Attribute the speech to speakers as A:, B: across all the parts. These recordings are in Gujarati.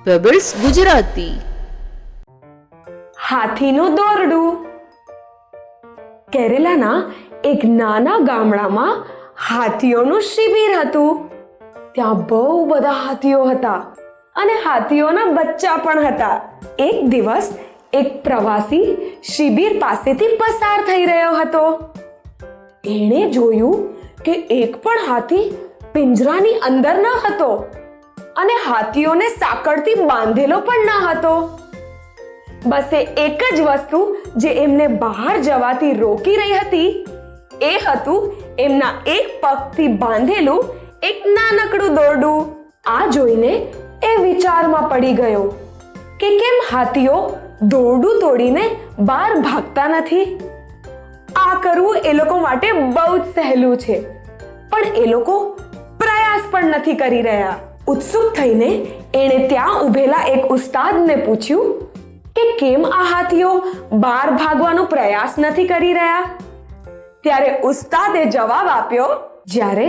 A: પેબલ્સ ગુજરાતી.
B: હાથીનું દોરડું. કેરેલાના એક નાના ગામડામાં હાથીઓનું શિબિર હતું. ત્યાં બહુ બધા હાથીઓ હતા અને હાથીઓના બચ્ચા પણ હતા. એક દિવસ એક પ્રવાસી શિબિર પાસેથી પસાર થઈ રહ્યો હતો. એણે જોયું કે એક પણ હાથી પિંજરાની અંદર ન હતો અને હાથીઓને સાંકળથી બાંધેલો પણ ન હતો. બસ એક જ વસ્તુ જે એમને બહાર જવાથી રોકી રહી હતી એ હતું એમના એક પગથી બાંધેલું એક નાનકડું દોરડું. આ જોઈને એ વિચારમાં પડી ગયો કે કેમ હાથીઓ દોરડું તોડીને બહાર ભાગતા નથી. આ કરવું એ લોકો માટે બહુ જ સહેલું છે, પણ એ લોકો પ્રયાસ પણ નથી કરી રહ્યા. ઉત્સુક થઈને એણે ત્યાં ઊભેલા એક ઉસ્તાદને પૂછ્યું કે કેમ આ હાથીઓ બહાર ભાગવાનો પ્રયાસ નથી કરી રહ્યા. ત્યારે ઉસ્તાદે જવાબ આપ્યો, જ્યારે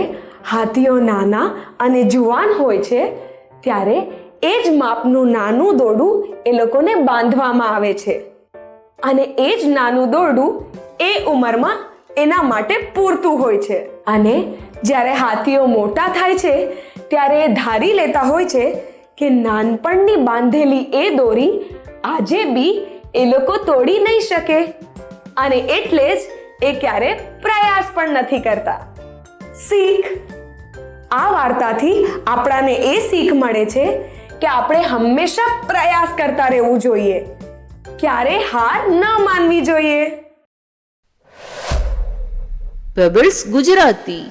B: હાથીઓ નાના અને જુવાન હોય છે ત્યારે એ જ માપનું નાનું દોરડું એ લોકોને બાંધવામાં આવે છે અને એ જ નાનું દોરડું એ ઉંમરમાં એના માટે પૂરતું હોય છે. અને જ્યારે હાથીઓ મોટા થાય છે ત્યારે એ ધારી લેતા હોય છે કે નાનપણની બાંધેલી એ દોરી આજે બી એ લોકો તોડી નહીં શકે અને એટલે જ એ ક્યારે પ્રયાસ પણ નથી કરતા. શીખ. આ વાર્તાથી આપણાને એ શીખ મળે છે કે આપણે હંમેશા પ્રયાસ કરતા રહેવું જોઈએ, ક્યારે હાર ન માનવી જોઈએ.
A: પેબલ્સ ગુજરાતી.